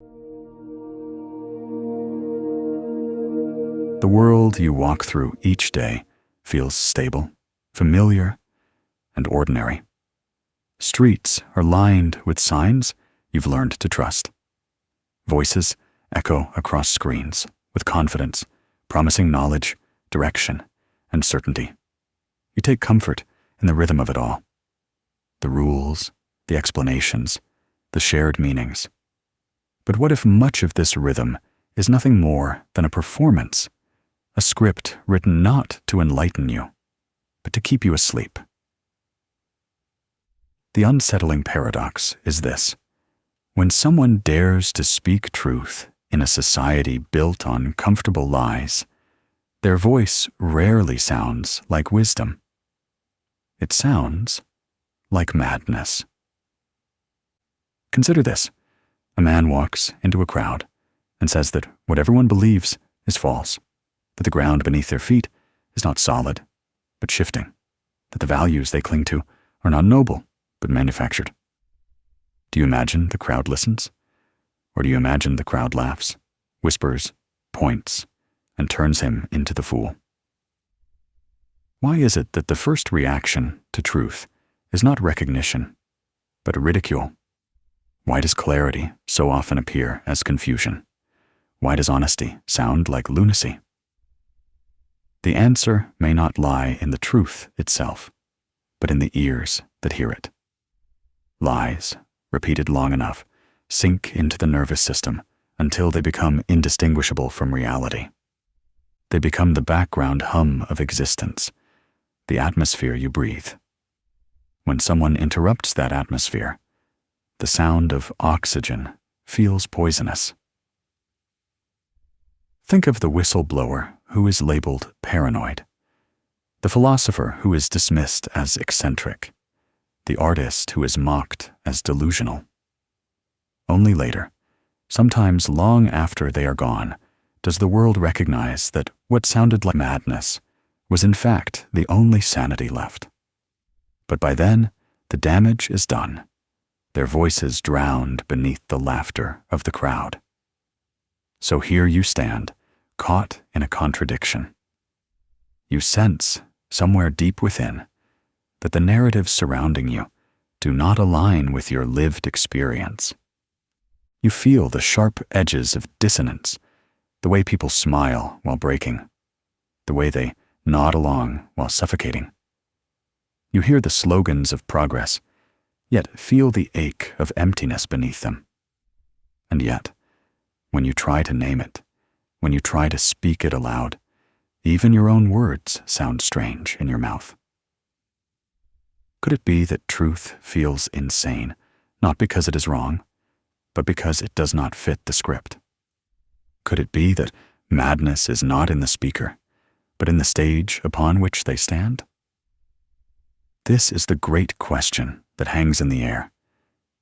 The world you walk through each day feels stable, familiar, and ordinary. Streets are lined with signs you've learned to trust. Voices echo across screens with confidence, promising knowledge, direction, and certainty. You take comfort in the rhythm of it all. The rules, the explanations, the shared meanings. But what if much of this rhythm is nothing more than a performance, a script written not to enlighten you, but to keep you asleep? The unsettling paradox is this: when someone dares to speak truth in a society built on comfortable lies, their voice rarely sounds like wisdom. It sounds like madness. Consider this. A man walks into a crowd and says that what everyone believes is false, that the ground beneath their feet is not solid, but shifting, that the values they cling to are not noble, but manufactured. Do you imagine the crowd listens? Or do you imagine the crowd laughs, whispers, points, and turns him into the fool? Why is it that the first reaction to truth is not recognition, but ridicule? Why does clarity so often appear as confusion? Why does honesty sound like lunacy? The answer may not lie in the truth itself, but in the ears that hear it. Lies, repeated long enough, sink into the nervous system until they become indistinguishable from reality. They become the background hum of existence, the atmosphere you breathe. When someone interrupts that atmosphere, the sound of oxygen feels poisonous. Think of the whistleblower who is labeled paranoid, the philosopher who is dismissed as eccentric, the artist who is mocked as delusional. Only later, sometimes long after they are gone, does the world recognize that what sounded like madness was in fact the only sanity left. But by then, the damage is done, their voices drowned beneath the laughter of the crowd. So here you stand, caught in a contradiction. You sense, somewhere deep within, that the narratives surrounding you do not align with your lived experience. You feel the sharp edges of dissonance, the way people smile while breaking, the way they nod along while suffocating. You hear the slogans of progress, yet feel the ache of emptiness beneath them. And yet, when you try to name it, when you try to speak it aloud, even your own words sound strange in your mouth. Could it be that truth feels insane, not because it is wrong, but because it does not fit the script? Could it be that madness is not in the speaker, but in the stage upon which they stand? This is the great question that hangs in the air,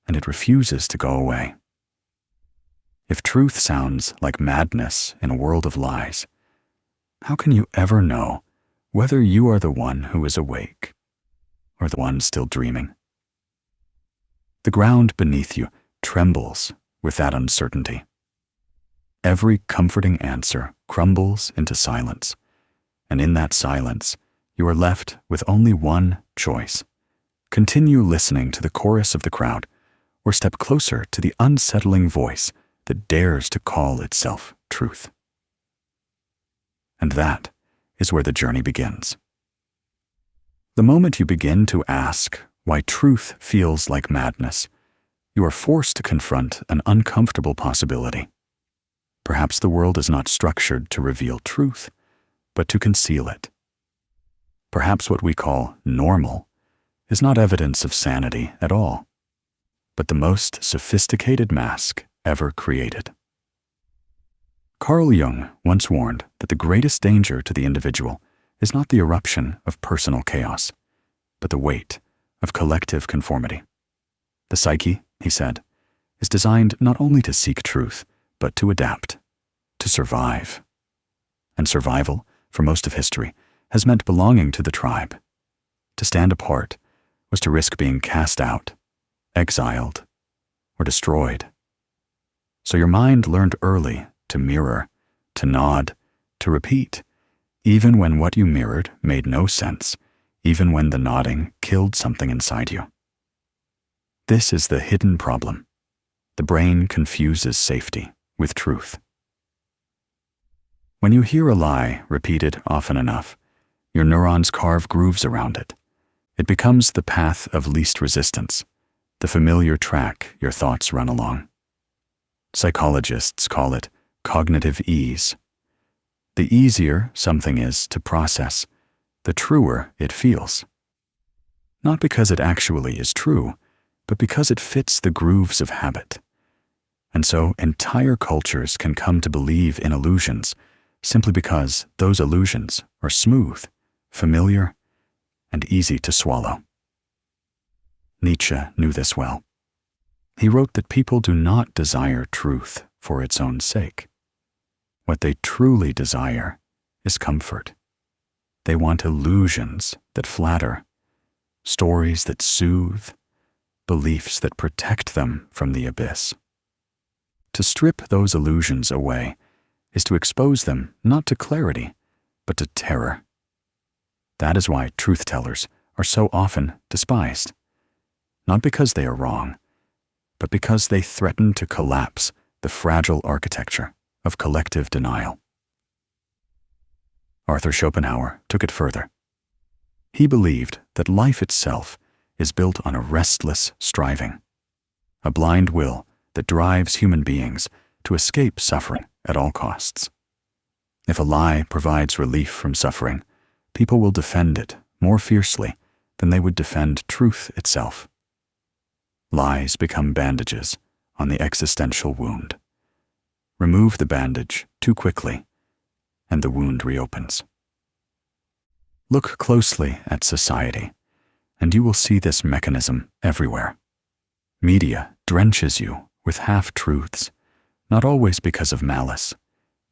and it refuses to go away. If truth sounds like madness in a world of lies, how can you ever know whether you are the one who is awake or the one still dreaming? The ground beneath you trembles with that uncertainty. Every comforting answer crumbles into silence, and in that silence, you are left with only one choice: continue listening to the chorus of the crowd, or step closer to the unsettling voice that dares to call itself truth. And that is where the journey begins. The moment you begin to ask why truth feels like madness, you are forced to confront an uncomfortable possibility. Perhaps the world is not structured to reveal truth, but to conceal it. Perhaps what we call normal is not evidence of sanity at all, but the most sophisticated mask ever created. Carl Jung once warned that the greatest danger to the individual is not the eruption of personal chaos, but the weight of collective conformity. The psyche, he said, is designed not only to seek truth, but to adapt, to survive. And survival, for most of history, has meant belonging to the tribe. To stand apart was to risk being cast out, exiled, or destroyed. So your mind learned early to mirror, to nod, to repeat, even when what you mirrored made no sense, even when the nodding killed something inside you. This is the hidden problem. The brain confuses safety with truth. When you hear a lie repeated often enough, your neurons carve grooves around it. It becomes the path of least resistance, the familiar track your thoughts run along. Psychologists call it cognitive ease. The easier something is to process, the truer it feels. Not because it actually is true, but because it fits the grooves of habit. And so entire cultures can come to believe in illusions simply because those illusions are smooth, familiar, and easy to swallow. Nietzsche knew this well. He wrote that people do not desire truth for its own sake. What they truly desire is comfort. They want illusions that flatter, stories that soothe, beliefs that protect them from the abyss. To strip those illusions away is to expose them not to clarity, but to terror. That is why truth-tellers are so often despised. Not because they are wrong, but because they threaten to collapse the fragile architecture of collective denial. Arthur Schopenhauer took it further. He believed that life itself is built on a restless striving, a blind will that drives human beings to escape suffering at all costs. If a lie provides relief from suffering, people will defend it more fiercely than they would defend truth itself. Lies become bandages on the existential wound. Remove the bandage too quickly, and the wound reopens. Look closely at society, and you will see this mechanism everywhere. Media drenches you with half-truths, not always because of malice,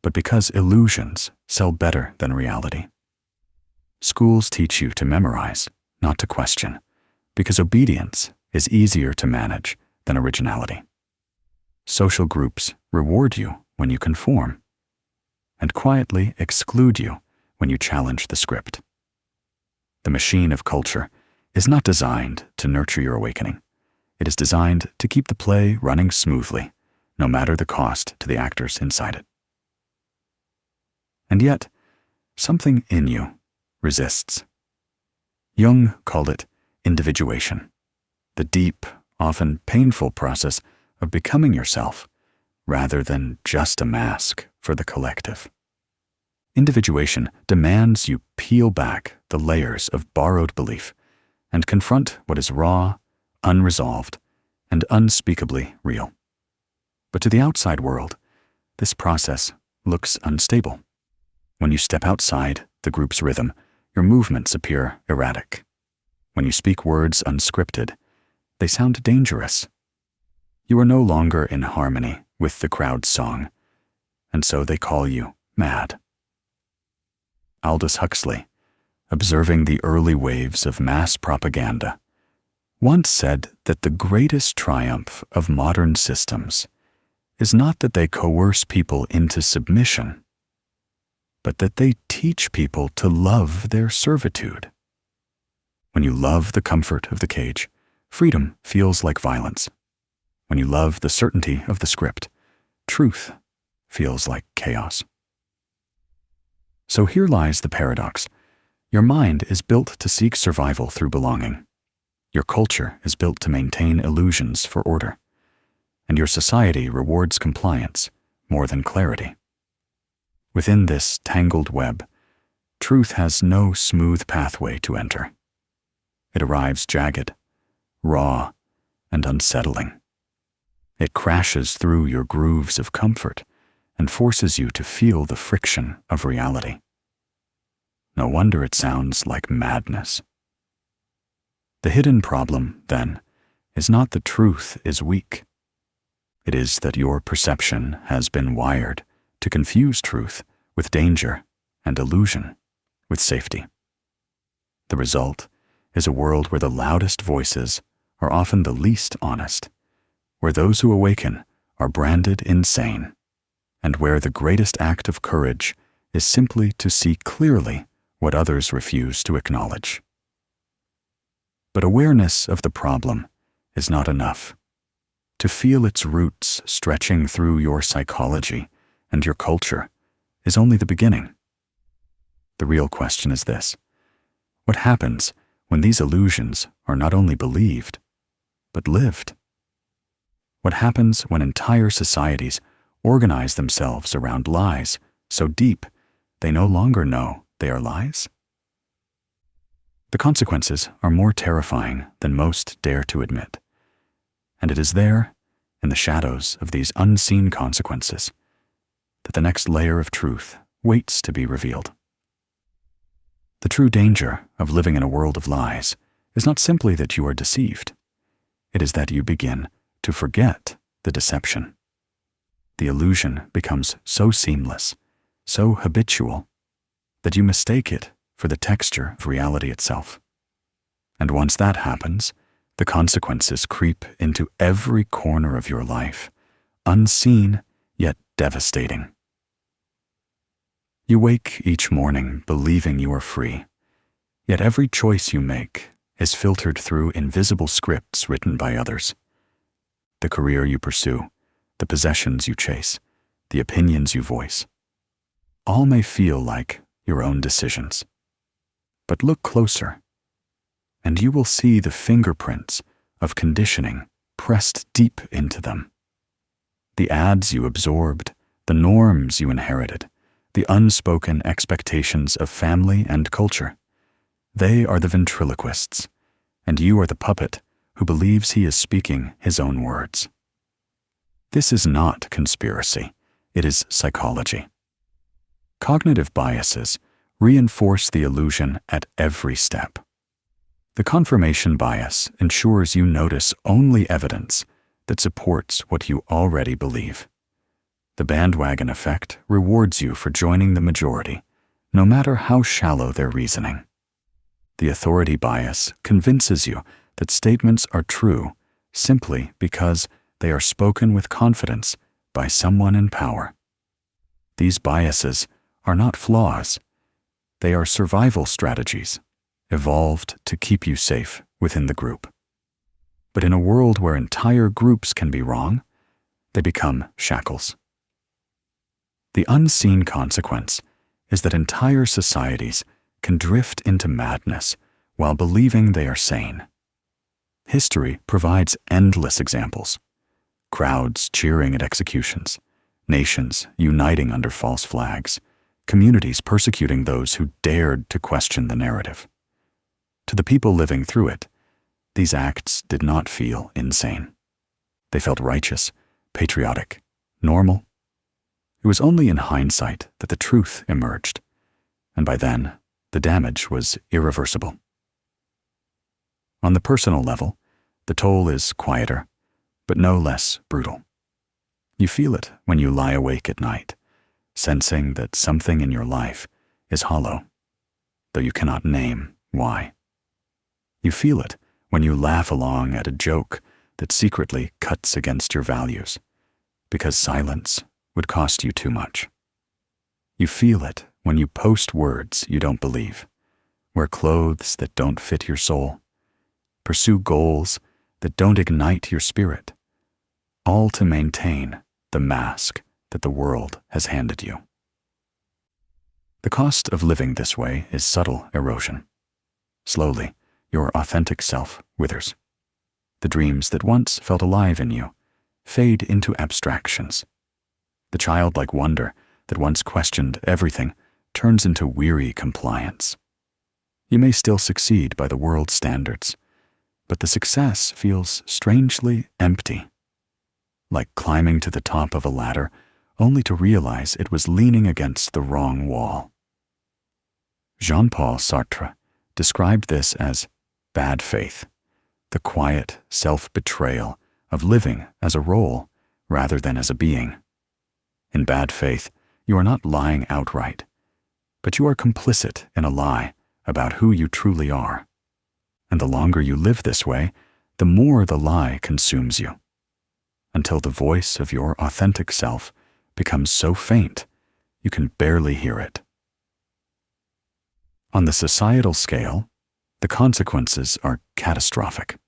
but because illusions sell better than reality. Schools teach you to memorize, not to question, because obedience is easier to manage than originality. Social groups reward you when you conform, and quietly exclude you when you challenge the script. The machine of culture is not designed to nurture your awakening. It is designed to keep the play running smoothly, no matter the cost to the actors inside it. And yet, something in you resists. Jung called it individuation, the deep, often painful process of becoming yourself, rather than just a mask for the collective. Individuation demands you peel back the layers of borrowed belief and confront what is raw, unresolved, and unspeakably real. But to the outside world, this process looks unstable. When you step outside the group's rhythm, your movements appear erratic. When you speak words unscripted, they sound dangerous. You are no longer in harmony with the crowd's song, and so they call you mad. Aldous Huxley, observing the early waves of mass propaganda, once said that the greatest triumph of modern systems is not that they coerce people into submission, but that they teach people to love their servitude. When you love the comfort of the cage, freedom feels like violence. When you love the certainty of the script, truth feels like chaos. So here lies the paradox. Your mind is built to seek survival through belonging. Your culture is built to maintain illusions for order. And your society rewards compliance more than clarity. Within this tangled web, truth has no smooth pathway to enter. It arrives jagged, raw, and unsettling. It crashes through your grooves of comfort and forces you to feel the friction of reality. No wonder it sounds like madness. The hidden problem, then, is not that truth is weak. It is that your perception has been wired to confuse truth with danger and illusion with safety. The result is a world where the loudest voices are often the least honest, where those who awaken are branded insane, and where the greatest act of courage is simply to see clearly what others refuse to acknowledge. But awareness of the problem is not enough. To feel its roots stretching through your psychology and your culture is only the beginning. The real question is this: what happens when these illusions are not only believed, but lived? What happens when entire societies organize themselves around lies so deep they no longer know they are lies? The consequences are more terrifying than most dare to admit, and it is there, in the shadows of these unseen consequences, that the next layer of truth waits to be revealed. The true danger of living in a world of lies is not simply that you are deceived. It is that you begin to forget the deception. The illusion becomes so seamless, so habitual, that you mistake it for the texture of reality itself. And once that happens, the consequences creep into every corner of your life, unseen yet devastating. You wake each morning believing you are free, yet every choice you make is filtered through invisible scripts written by others. The career you pursue, the possessions you chase, the opinions you voice, all may feel like your own decisions. But look closer, and you will see the fingerprints of conditioning pressed deep into them. The ads you absorbed, the norms you inherited, the unspoken expectations of family and culture. They are the ventriloquists, and you are the puppet who believes he is speaking his own words. This is not conspiracy, it is psychology. Cognitive biases reinforce the illusion at every step. The confirmation bias ensures you notice only evidence that supports what you already believe. The bandwagon effect rewards you for joining the majority, no matter how shallow their reasoning. The authority bias convinces you that statements are true simply because they are spoken with confidence by someone in power. These biases are not flaws. They are survival strategies, evolved to keep you safe within the group. But in a world where entire groups can be wrong, they become shackles. The unseen consequence is that entire societies can drift into madness while believing they are sane. History provides endless examples: crowds cheering at executions, nations uniting under false flags, communities persecuting those who dared to question the narrative. To the people living through it, these acts did not feel insane. They felt righteous, patriotic, normal. It was only in hindsight that the truth emerged, and by then, the damage was irreversible. On the personal level, the toll is quieter, but no less brutal. You feel it when you lie awake at night, sensing that something in your life is hollow, though you cannot name why. You feel it when you laugh along at a joke that secretly cuts against your values, because silence would cost you too much. You feel it when you post words you don't believe, wear clothes that don't fit your soul, pursue goals that don't ignite your spirit, all to maintain the mask that the world has handed you. The cost of living this way is subtle erosion. Slowly, your authentic self withers. The dreams that once felt alive in you fade into abstractions. The childlike wonder that once questioned everything turns into weary compliance. You may still succeed by the world's standards, but the success feels strangely empty, like climbing to the top of a ladder only to realize it was leaning against the wrong wall. Jean-Paul Sartre described this as bad faith, the quiet self-betrayal of living as a role rather than as a being. In bad faith, you are not lying outright, but you are complicit in a lie about who you truly are. And the longer you live this way, the more the lie consumes you. until the voice of your authentic self becomes so faint you can barely hear it. On the societal scale, the consequences are catastrophic.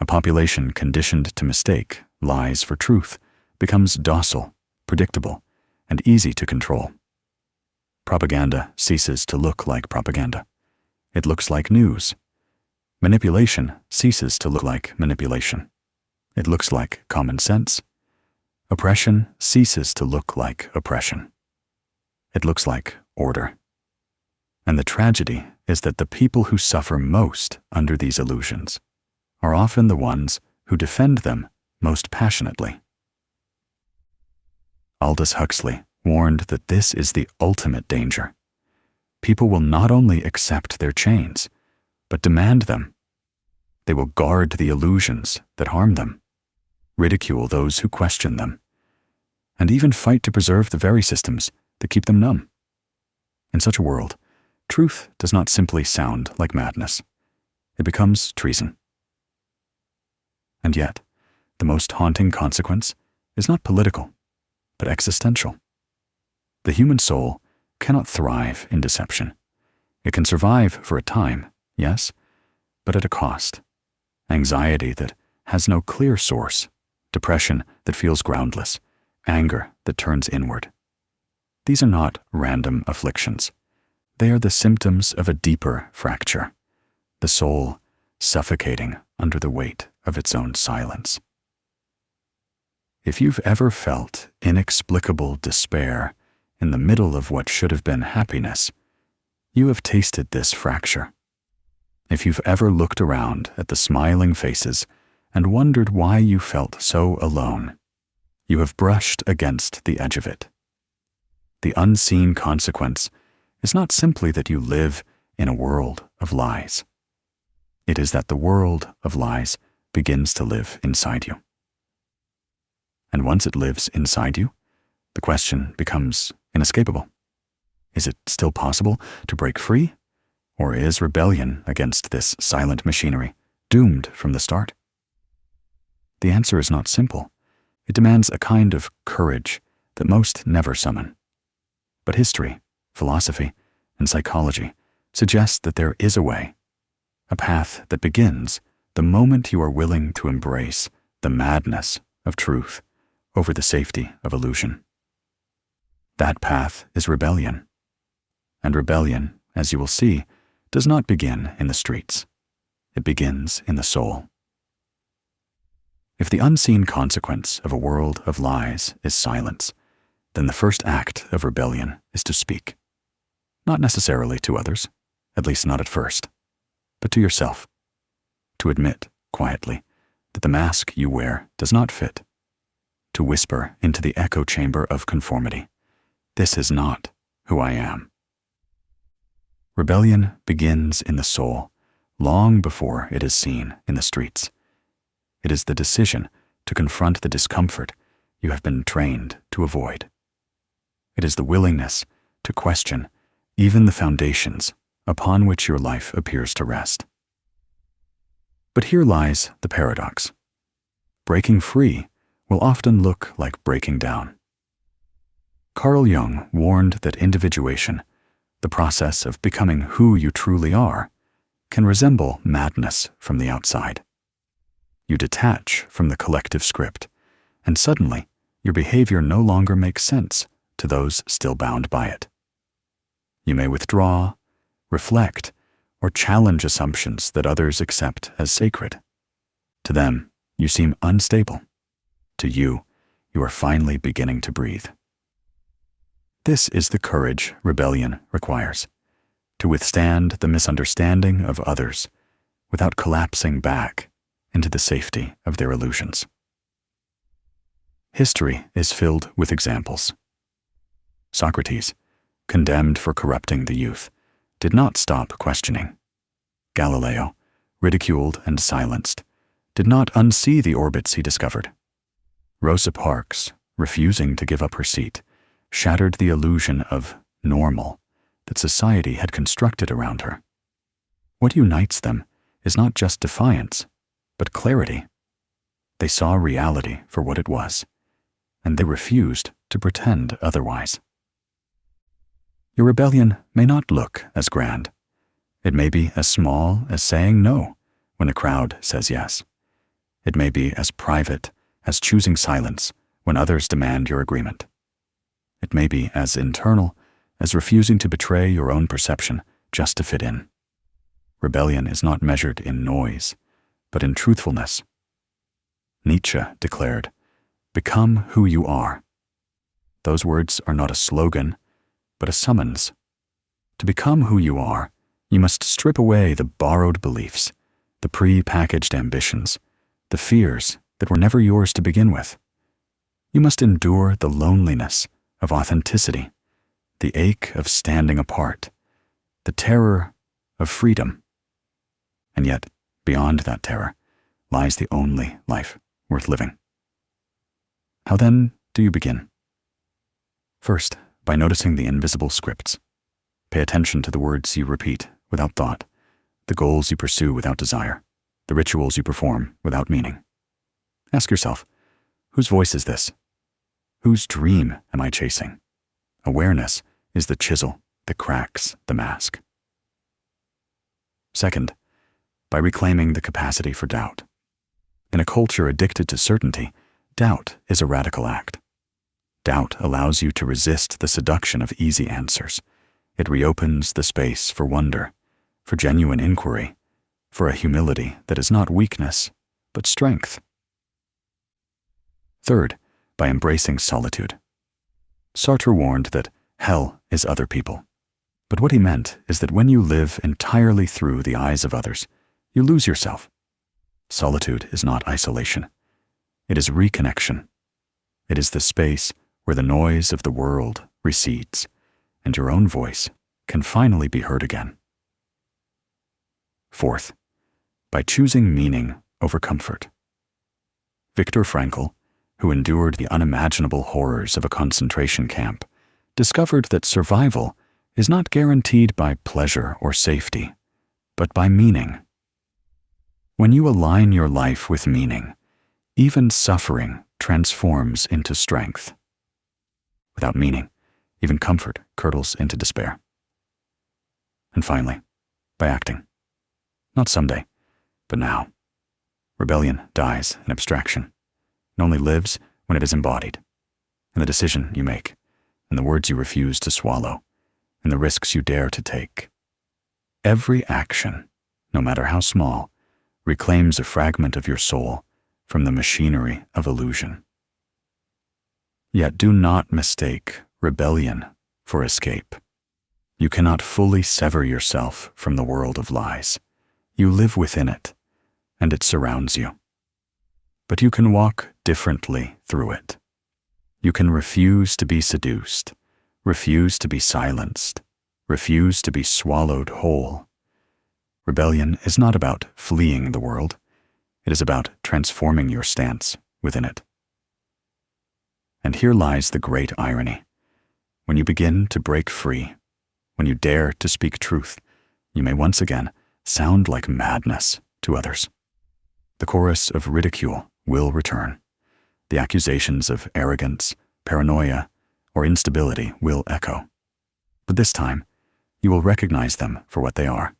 A population conditioned to mistake lies for truth becomes docile, predictable, and easy to control. Propaganda ceases to look like propaganda. It looks like news. Manipulation ceases to look like manipulation. It looks like common sense. Oppression ceases to look like oppression. It looks like order. And the tragedy is that the people who suffer most under these illusions are often the ones who defend them most passionately. Aldous Huxley warned that this is the ultimate danger. People will not only accept their chains, but demand them. They will guard the illusions that harm them, ridicule those who question them, and even fight to preserve the very systems that keep them numb. In such a world, truth does not simply sound like madness. It becomes treason. And yet, the most haunting consequence is not political, but existential. The human soul cannot thrive in deception. It can survive for a time, yes, but at a cost. Anxiety that has no clear source, depression that feels groundless, anger that turns inward. These are not random afflictions. They are the symptoms of a deeper fracture, the soul suffocating under the weight of its own silence. If you've ever felt inexplicable despair in the middle of what should have been happiness, you have tasted this fracture. If you've ever looked around at the smiling faces and wondered why you felt so alone, you have brushed against the edge of it. The unseen consequence is not simply that you live in a world of lies. It is that the world of lies begins to live inside you. And once it lives inside you, the question becomes inescapable. Is it still possible to break free? Or is rebellion against this silent machinery doomed from the start? The answer is not simple. It demands a kind of courage that most never summon. But history, philosophy, and psychology suggest that there is a way, a path that begins the moment you are willing to embrace the madness of truth over the safety of illusion. That path is rebellion. And rebellion, as you will see, does not begin in the streets. It begins in the soul. If the unseen consequence of a world of lies is silence, then the first act of rebellion is to speak. Not necessarily to others, at least not at first, but to yourself. To admit, quietly, that the mask you wear does not fit. To whisper into the echo chamber of conformity, "This is not who I am." Rebellion begins in the soul, long before it is seen in the streets. It is the decision to confront the discomfort you have been trained to avoid. It is the willingness to question even the foundations upon which your life appears to rest. But here lies the paradox. Breaking free will often look like breaking down. Carl Jung warned that individuation, the process of becoming who you truly are, can resemble madness from the outside. You detach from the collective script, and suddenly your behavior no longer makes sense to those still bound by it. You may withdraw, reflect, or challenge assumptions that others accept as sacred. To them, you seem unstable. To you, you are finally beginning to breathe. This is the courage rebellion requires, to withstand the misunderstanding of others without collapsing back into the safety of their illusions. History is filled with examples. Socrates, condemned for corrupting the youth, did not stop questioning. Galileo, ridiculed and silenced, did not unsee the orbits he discovered. Rosa Parks, refusing to give up her seat, shattered the illusion of normal that society had constructed around her. What unites them is not just defiance, but clarity. They saw reality for what it was, and they refused to pretend otherwise. Your rebellion may not look as grand. It may be as small as saying no when a crowd says yes. It may be as private as choosing silence when others demand your agreement. It may be as internal as refusing to betray your own perception just to fit in. Rebellion is not measured in noise, but in truthfulness. Nietzsche declared, "Become who you are." Those words are not a slogan, but a summons. To become who you are, you must strip away the borrowed beliefs, the pre-packaged ambitions, the fears that were never yours to begin with. You must endure the loneliness of authenticity, the ache of standing apart, the terror of freedom. And yet, beyond that terror, lies the only life worth living. How then do you begin? First, by noticing the invisible scripts. Pay attention to the words you repeat without thought, the goals you pursue without desire, the rituals you perform without meaning. Ask yourself, whose voice is this? Whose dream am I chasing? Awareness is the chisel that cracks the mask. Second, by reclaiming the capacity for doubt. In a culture addicted to certainty, doubt is a radical act. Doubt allows you to resist the seduction of easy answers. It reopens the space for wonder, for genuine inquiry, for a humility that is not weakness, but strength. Third, by embracing solitude. Sartre warned that hell is other people. But what he meant is that when you live entirely through the eyes of others, you lose yourself. Solitude is not isolation. It is reconnection. It is the space where the noise of the world recedes, and your own voice can finally be heard again. Fourth, by choosing meaning over comfort. Viktor Frankl, who endured the unimaginable horrors of a concentration camp, discovered that survival is not guaranteed by pleasure or safety, but by meaning. When you align your life with meaning, even suffering transforms into strength. Without meaning, even comfort curdles into despair. And finally, by acting. Not someday, but now. Rebellion dies in abstraction. It only lives when it is embodied, in the decision you make, in the words you refuse to swallow, in the risks you dare to take. Every action, no matter how small, reclaims a fragment of your soul from the machinery of illusion. Yet do not mistake rebellion for escape. You cannot fully sever yourself from the world of lies. You live within it, and it surrounds you. But you can walk differently through it. You can refuse to be seduced, refuse to be silenced, refuse to be swallowed whole. Rebellion is not about fleeing the world. It is about transforming your stance within it. And here lies the great irony. When you begin to break free, when you dare to speak truth, you may once again sound like madness to others. The chorus of ridicule will return. The accusations of arrogance, paranoia, or instability will echo. But this time, you will recognize them for what they are,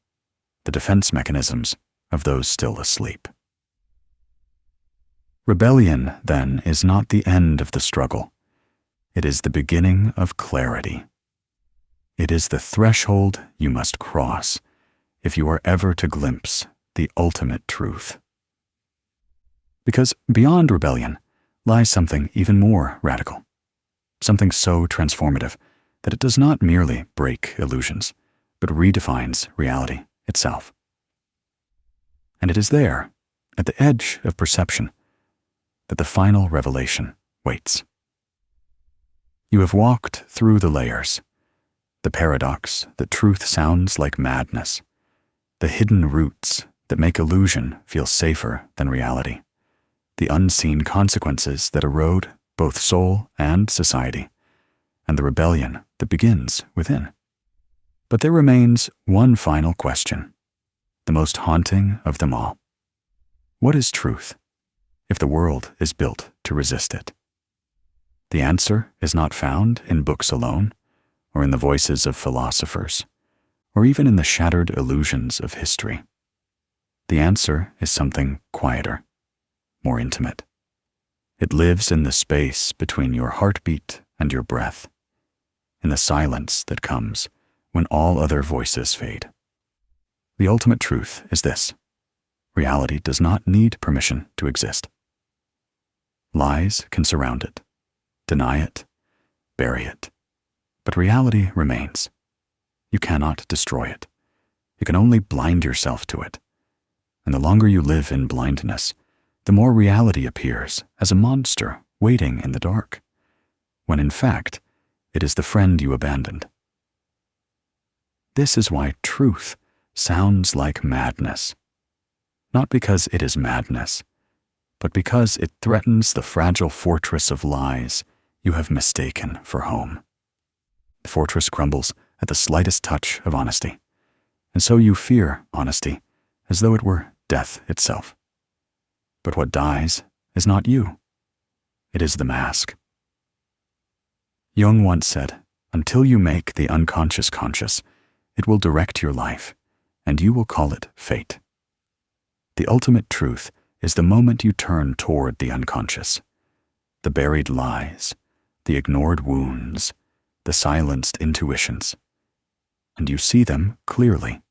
the defense mechanisms of those still asleep. Rebellion, then, is not the end of the struggle. It is the beginning of clarity. It is the threshold you must cross if you are ever to glimpse the ultimate truth. Because beyond rebellion lies something even more radical, something so transformative that it does not merely break illusions, but redefines reality itself. And it is there, at the edge of perception, that the final revelation waits. You have walked through the layers, the paradox that truth sounds like madness, the hidden roots that make illusion feel safer than reality, the unseen consequences that erode both soul and society, and the rebellion that begins within. But there remains one final question, the most haunting of them all. What is truth? if the world is built to resist it? The answer is not found in books alone, or in the voices of philosophers, or even in the shattered illusions of history. The answer is something quieter, more intimate. It lives in the space between your heartbeat and your breath, in the silence that comes when all other voices fade. The ultimate truth is this: reality does not need permission to exist. Lies can surround it, deny it, bury it, but reality remains. You cannot destroy it. You can only blind yourself to it. And the longer you live in blindness, the more reality appears as a monster waiting in the dark, when in fact, it is the friend you abandoned. This is why truth sounds like madness. Not because it is madness, but because it threatens the fragile fortress of lies you have mistaken for home. The fortress crumbles at the slightest touch of honesty, and so you fear honesty as though it were death itself. But what dies is not you. It is the mask. Jung once said, "Until you make the unconscious conscious, it will direct your life, and you will call it fate." The ultimate truth is the moment you turn toward the unconscious, the buried lies, the ignored wounds, the silenced intuitions, and you see them clearly.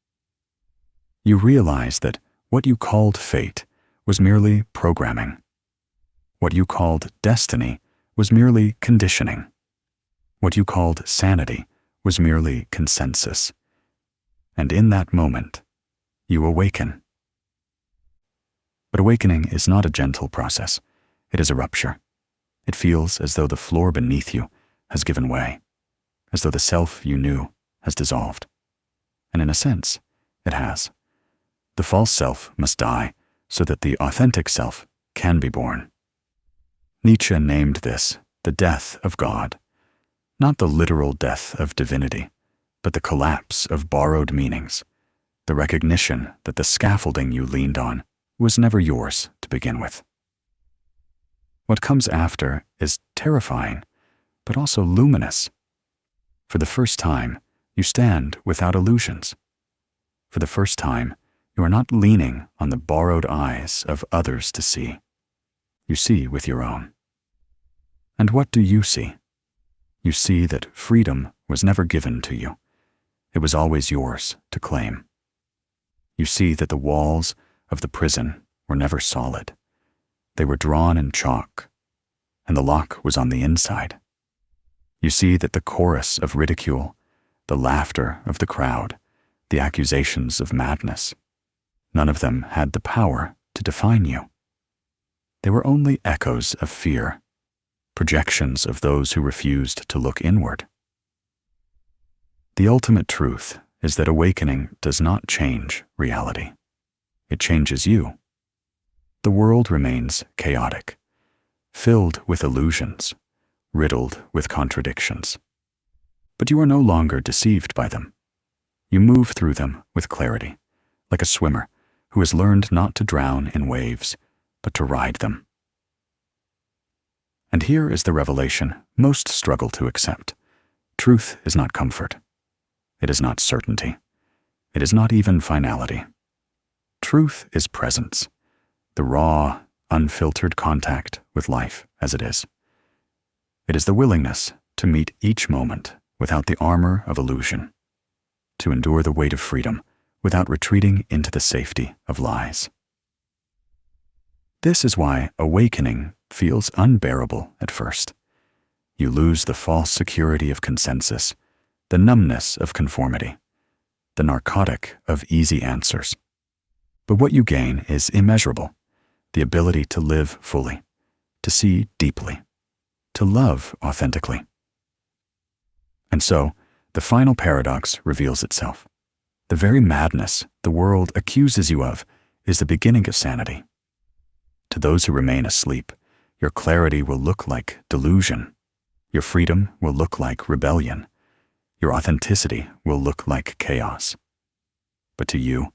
You realize that what you called fate was merely programming. What you called destiny was merely conditioning. What you called sanity was merely consensus. And in that moment, you awaken. But awakening is not a gentle process. It is a rupture. It feels as though the floor beneath you has given way, as though the self you knew has dissolved. And in a sense, it has. The false self must die so that the authentic self can be born. Nietzsche named this the death of God, not the literal death of divinity, but the collapse of borrowed meanings, the recognition that the scaffolding you leaned on was never yours to begin with. What comes after is terrifying, but also luminous. For the first time, you stand without illusions. For the first time, you are not leaning on the borrowed eyes of others to see. You see with your own. And what do you see? You see that freedom was never given to you. It was always yours to claim. You see that the walls of the prison were never solid. They were drawn in chalk, and the lock was on the inside. You see that the chorus of ridicule, the laughter of the crowd, the accusations of madness, none of them had the power to define you. They were only echoes of fear, projections of those who refused to look inward. The ultimate truth is that awakening does not change reality. It changes you. The world remains chaotic, filled with illusions, riddled with contradictions. But you are no longer deceived by them. You move through them with clarity, like a swimmer who has learned not to drown in waves, but to ride them. And here is the revelation most struggle to accept. Truth is not comfort. It is not certainty. It is not even finality. Truth is presence, the raw, unfiltered contact with life as it is. It is the willingness to meet each moment without the armor of illusion, to endure the weight of freedom without retreating into the safety of lies. This is why awakening feels unbearable at first. You lose the false security of consensus, the numbness of conformity, the narcotic of easy answers. But what you gain is immeasurable, the ability to live fully, to see deeply, to love authentically. And so, the final paradox reveals itself. The very madness the world accuses you of is the beginning of sanity. To those who remain asleep, your clarity will look like delusion. Your freedom will look like rebellion. Your authenticity will look like chaos. But to you,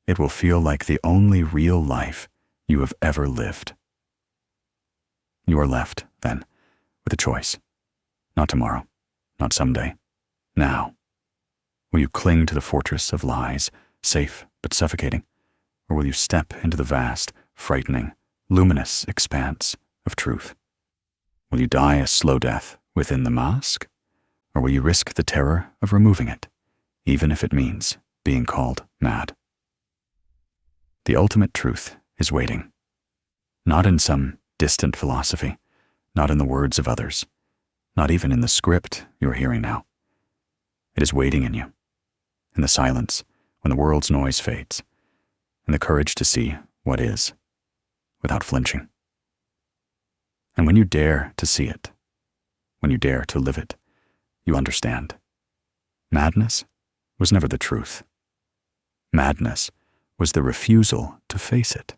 it will feel like the only real life you have ever lived. You are left, then, with a choice. Not tomorrow, not someday, now. Will you cling to the fortress of lies, safe but suffocating? Or will you step into the vast, frightening, luminous expanse of truth? Will you die a slow death within the mask? Or will you risk the terror of removing it, even if it means being called mad? The ultimate truth is waiting. Not in some distant philosophy, not in the words of others, not even in the script you are hearing now. It is waiting in you, in the silence when the world's noise fades, and the courage to see what is, without flinching. And when you dare to see it, when you dare to live it, you understand. Madness was never the truth. Madness was the refusal to face it.